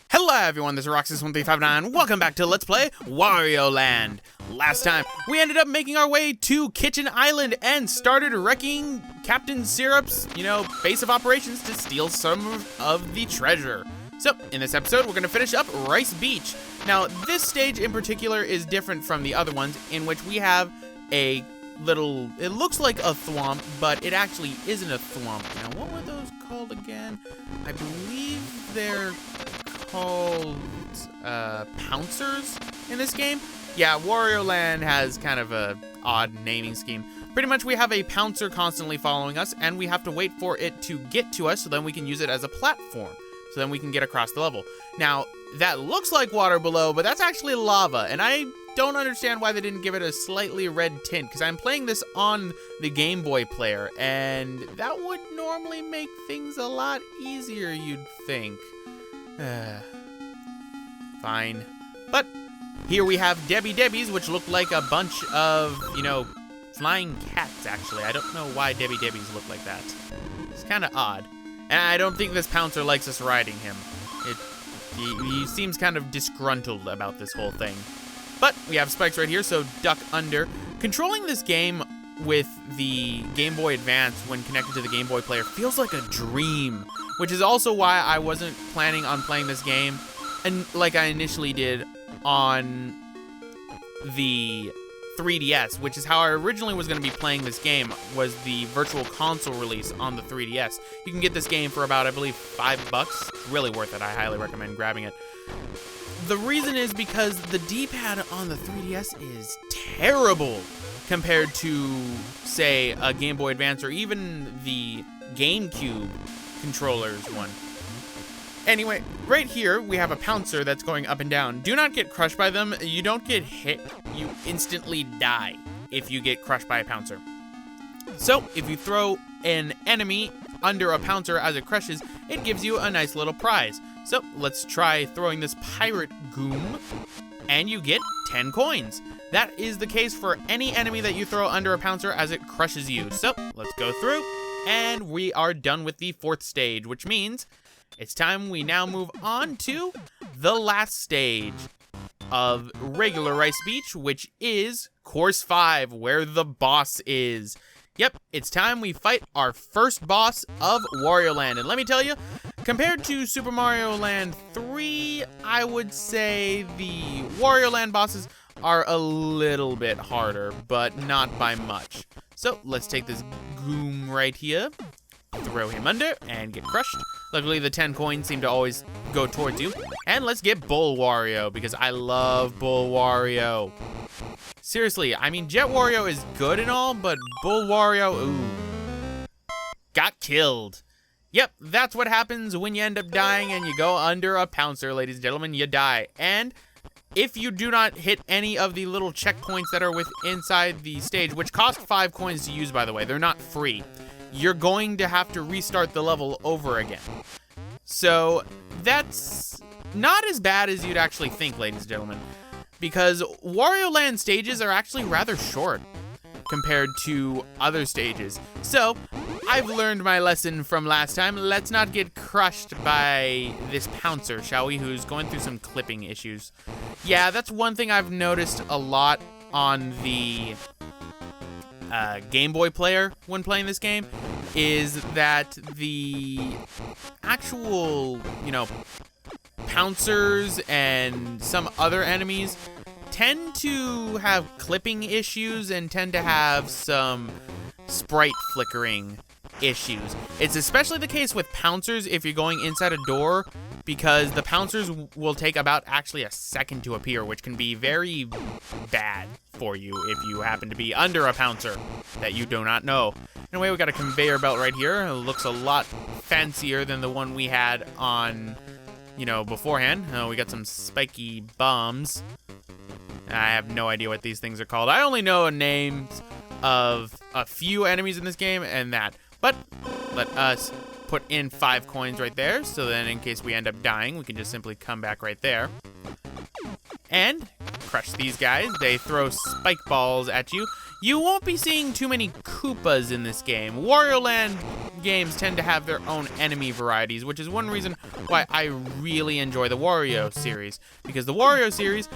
Hello everyone, this is Roxas1359. Welcome back to Let's Play Wario Land. Last time, we ended up making our way to Kitchen Island and started wrecking Captain Syrup's, base of operations to steal some of the treasure. So, in this episode, we're going to finish up Rice Beach. Now, this stage in particular is different from the other ones, in which we have a little, it looks like a thwomp, but it actually isn't a thwomp. Now, what were those called again? I believe they're called pouncers in this game. Yeah, Wario Land has kind of a odd naming scheme. Pretty much we have a pouncer constantly following us, and we have to wait for it to get to us so then we can use it as a platform. So then we can get across the level. Now, that looks like water below, but that's actually lava, and I don't understand why they didn't give it a slightly red tint, because I'm playing this on the Game Boy player, and that would normally make things a lot easier, you'd think. Fine. But here we have Debbie Debbies, which look like a bunch of, flying cats, actually. I don't know why Debbie Debbies look like that. It's kind of odd. And I don't think this pouncer likes us riding him. He seems kind of disgruntled about this whole thing. But we have spikes right here, so duck under. Controlling this game with the Game Boy Advance when connected to the Game Boy player feels like a dream, which is also why I wasn't planning on playing this game, and like I initially did on the 3DS, which is how I originally was going to be playing this game, was the Virtual Console release on the 3DS. You can get this game for about, I believe, $5. It's really worth it. I highly recommend grabbing it. The reason is because the D-pad on the 3DS is terrible compared to, say, a Game Boy Advance or even the GameCube controllers one. Anyway, right here, we have a pouncer that's going up and down. Do not get crushed by them. You don't get hit. You instantly die if you get crushed by a pouncer. So, if you throw an enemy under a pouncer as it crushes, it gives you a nice little prize. So, let's try throwing this pirate goom, and you get 10 coins. That is the case for any enemy that you throw under a pouncer as it crushes you. So, let's go through, and we are done with the 4th stage, which means it's time we now move on to the last stage of regular Rice Beach, which is Course 5, where the boss is. Yep, it's time we fight our first boss of Wario Land. And let me tell you, compared to Super Mario Land 3, I would say the Wario Land bosses are a little bit harder, but not by much. So let's take this goom right here, throw him under, and get crushed. Luckily, the 10 coins seem to always go towards you. And let's get Bull Wario, because I love Bull Wario. Seriously, I mean, Jet Wario is good and all, but Bull Wario, ooh. Got killed. Yep, that's what happens when you end up dying and you go under a pouncer, ladies and gentlemen. You die. And if you do not hit any of the little checkpoints that are inside the stage, which cost 5 coins to use, by the way, they're not free, you're going to have to restart the level over again. So that's not as bad as you'd actually think, ladies and gentlemen, because Wario Land stages are actually rather short compared to other stages. So I've learned my lesson from last time. Let's not get crushed by this pouncer, shall we, who's going through some clipping issues. Yeah, that's one thing I've noticed a lot on the Game Boy player when playing this game, is that the actual, pouncers and some other enemies tend to have clipping issues and tend to have some sprite flickering issues. It's especially the case with pouncers if you're going inside a door, because the pouncers will take about actually a second to appear, which can be very bad for you if you happen to be under a pouncer that you do not know. Anyway, we got a conveyor belt right here. It looks a lot fancier than the one we had on, beforehand. We got some spiky bombs. I have no idea what these things are called. I only know names of a few enemies in this game and that. But let us put in 5 coins right there, so then in case we end up dying, we can just simply come back right there and crush these guys. They throw spike balls at you. You won't be seeing too many Koopas in this game. Wario Land games tend to have their own enemy varieties, which is one reason why I really enjoy the Wario series. Because the Wario series,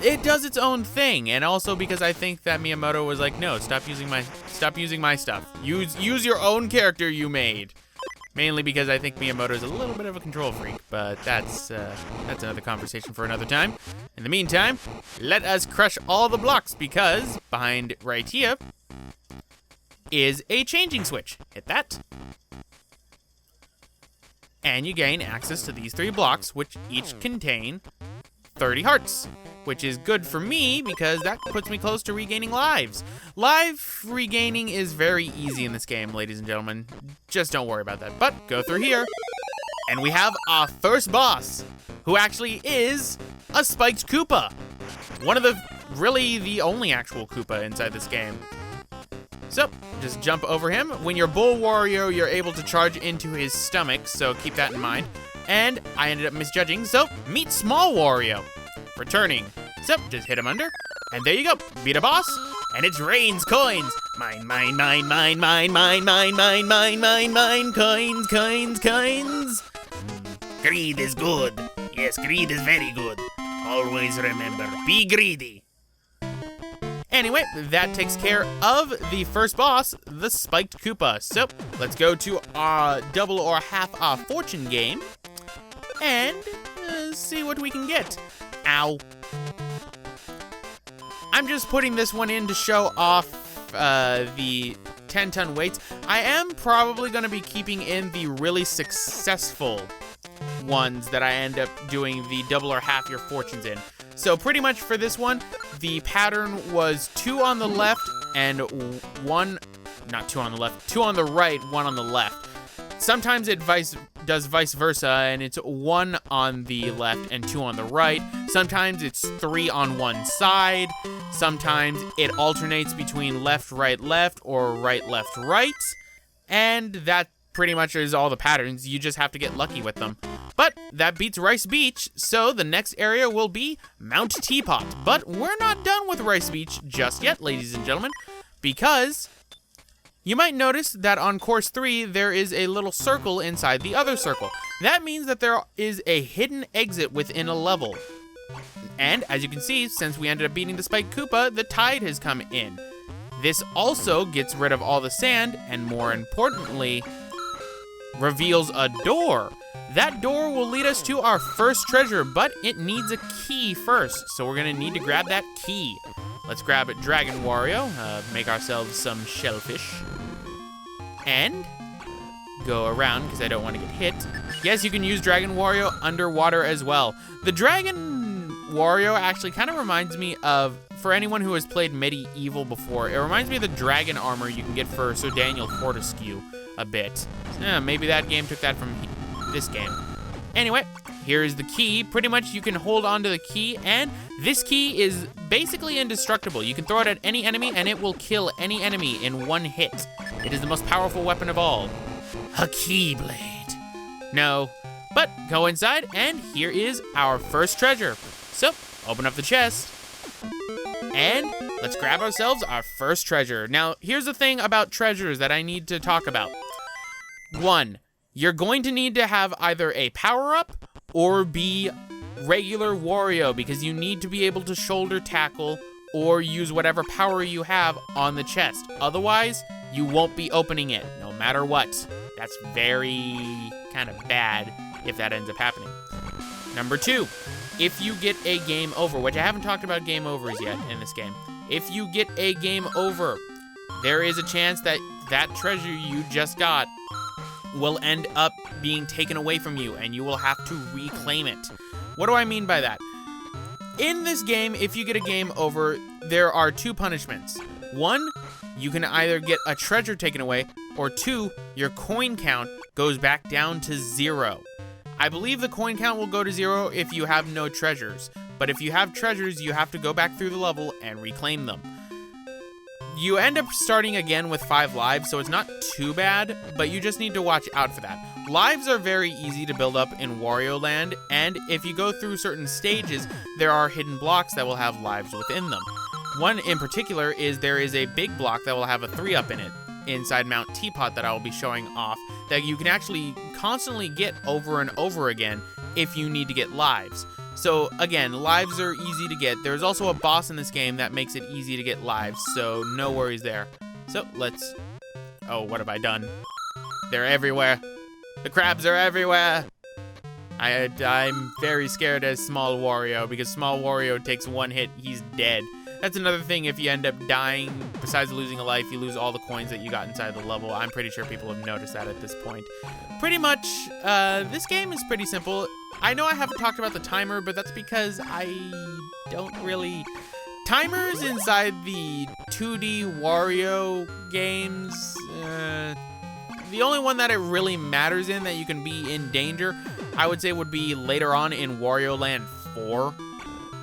it does its own thing, and also because I think that Miyamoto was like, no, stop using my stuff. Use your own character you made. Mainly because I think Miyamoto is a little bit of a control freak, but that's another conversation for another time. In the meantime, let us crush all the blocks, because behind right here is a changing switch. Hit that. And you gain access to these 3 blocks, which each contain 30 hearts, which is good for me because that puts me close to regaining lives. Life regaining is very easy in this game, ladies and gentlemen. Just don't worry about that. But go through here, and we have our first boss, who actually is a spiked Koopa. One of the only actual Koopa inside this game. So, just jump over him. When you're Bull Wario, you're able to charge into his stomach, so keep that in mind. And I ended up misjudging, so meet Small Wario. Returning. So, just hit him under, and there you go. Beat a boss, and it rains coins. Mine, mine, mine, mine, mine, mine, mine, mine, mine, mine, mine, coins, coins, coins. Greed is good. Yes, greed is very good. Always remember, be greedy. Anyway, that takes care of the first boss, the Spiked Koopa. So, let's go to our double or half our fortune game and see what we can get. Ow. I'm just putting this one in to show off the 10-ton weights. I am probably going to be keeping in the really successful ones that I end up doing the double or half your fortunes in. So pretty much for this one, the pattern was 2 on the left and 1, not 2 on the left, 2 on the right, 1 on the left. Sometimes it does vice versa, and it's 1 on the left and 2 on the right. Sometimes it's 3 on one side. Sometimes it alternates between left, left, or right, right. And that pretty much is all the patterns. You just have to get lucky with them. But that beats Rice Beach, so the next area will be Mount Teapot. But we're not done with Rice Beach just yet, ladies and gentlemen, because you might notice that on course 3, there is a little circle inside the other circle. That means that there is a hidden exit within a level. And as you can see, since we ended up beating the Spiked Koopa, the tide has come in. This also gets rid of all the sand, and more importantly, reveals a door. That door will lead us to our first treasure, but it needs a key first, so we're gonna need to grab that key. Let's grab Dragon Wario, make ourselves some shellfish, and go around because I don't want to get hit. Yes, you can use Dragon Wario underwater as well. The Dragon Wario actually kind of reminds me of, for anyone who has played Medieval before, it reminds me of the dragon armor you can get for Sir Daniel Fortescue a bit. Maybe that game took that from this game. Anyway, here is the key. Pretty much you can hold onto the key, and this key is basically indestructible. You can throw it at any enemy and it will kill any enemy in one hit. It is the most powerful weapon of all. A keyblade. No, but go inside and here is our first treasure. So, open up the chest and let's grab ourselves our first treasure. Now, here's the thing about treasures that I need to talk about. 1, you're going to need to have either a power-up or be regular Wario, because you need to be able to shoulder tackle or use whatever power you have on the chest. Otherwise, you won't be opening it, no matter what. That's very kind of bad if that ends up happening. Number 2, if you get a game over, which I haven't talked about game overs yet in this game. If you get a game over, there is a chance that that treasure you just got will end up being taken away from you, and you will have to reclaim it. What do I mean by that? In this game, if you get a game over, there are 2 punishments. 1, you can either get a treasure taken away, or 2, your coin count goes back down to 0. I believe the coin count will go to 0 if you have no treasures, but if you have treasures, you have to go back through the level and reclaim them. You end up starting again with 5 lives, so it's not too bad, but you just need to watch out for that. Lives are very easy to build up in Wario Land, and if you go through certain stages, there are hidden blocks that will have lives within them. One in particular is there is a big block that will have a 3-up in it. inside Mount Teapot that I will be showing off that you can actually constantly get over and over again if you need to get lives. So again, lives are easy to get. There's also a boss in this game that makes it easy to get lives, so no worries there. So let's... Oh, what have I done? They're everywhere. The crabs are everywhere. I'm very scared as Small Wario, because Small Wario takes one hit, he's dead. That's another thing, if you end up dying, besides losing a life, you lose all the coins that you got inside the level. I'm pretty sure people have noticed that at this point. Pretty much, this game is pretty simple. I know I haven't talked about the timer, but that's because I don't really... Timers inside the 2D Wario games, the only one that it really matters in that you can be in danger, I would say would be later on in Wario Land 4.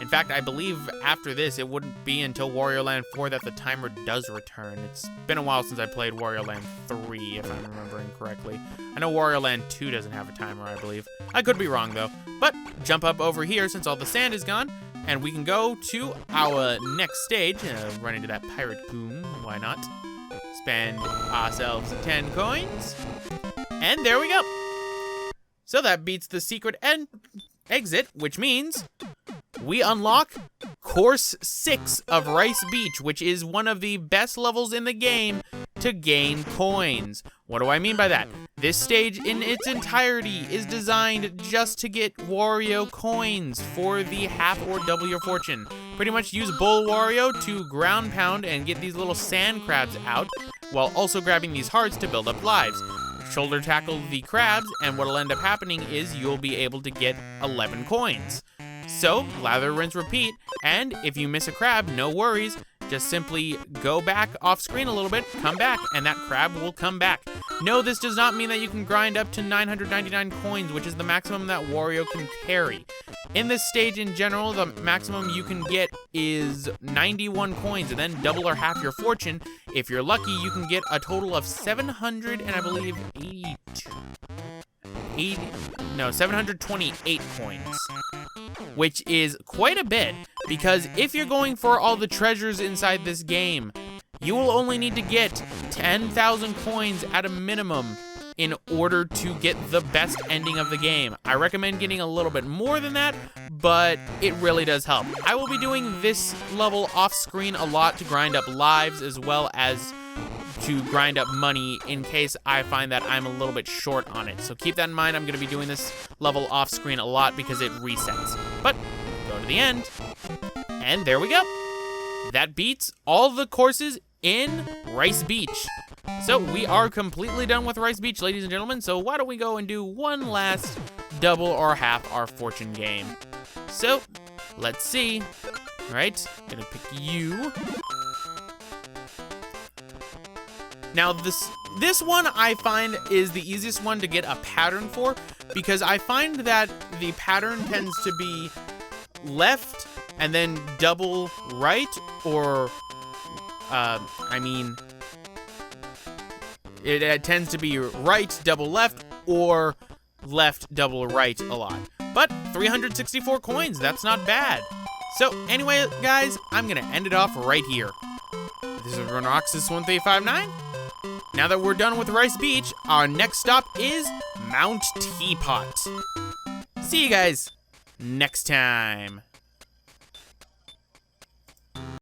In fact, I believe after this, it wouldn't be until Wario Land 4 that the timer does return. It's been a while since I played Wario Land 3, if I'm remembering correctly. I know Wario Land 2 doesn't have a timer, I believe. I could be wrong, though. But jump up over here since all the sand is gone, and we can go to our next stage. Run into that pirate goon, why not? Spend ourselves 10 coins, and there we go. So that beats the secret exit, which means we unlock Course 6 of Rice Beach, which is one of the best levels in the game to gain coins. What do I mean by that? This stage in its entirety is designed just to get Wario coins for the half or double your fortune. Pretty much use Bull Wario to ground pound and get these little sand crabs out, while also grabbing these hearts to build up lives. Shoulder tackle the crabs, and what'll end up happening is you'll be able to get 11 coins. So, lather, rinse, repeat, and if you miss a crab, no worries. Just simply go back off screen a little bit, come back, and that crab will come back. No, this does not mean that you can grind up to 999 coins, which is the maximum that Wario can carry. In this stage in general, the maximum you can get is 91 coins, and then double or half your fortune. If you're lucky, you can get a total of 728 coins, which is quite a bit, because if you're going for all the treasures inside this game, you will only need to get 10,000 coins at a minimum in order to get the best ending of the game. I recommend getting a little bit more than that, but it really does help. I will be doing this level off screen a lot to grind up lives as well as to grind up money in case I find that I'm a little bit short on it. So keep that in mind. I'm going to be doing this level off screen a lot because it resets. But go to the end, and there we go. That beats all the courses in Rice Beach. So we are completely done with Rice Beach, ladies and gentlemen. So why don't we go and do one last double or half our fortune game. So let's see. All right, gonna pick you. Now this one I find is the easiest one to get a pattern for, because I find that the pattern tends to be left and then double right, or it tends to be right double left or left double right a lot. But 364 coins, that's not bad. So anyway, guys, I'm gonna end it off right here. This is Renoxus1359. Now that we're done with Rice Beach, our next stop is Mount Teapot. See you guys next time.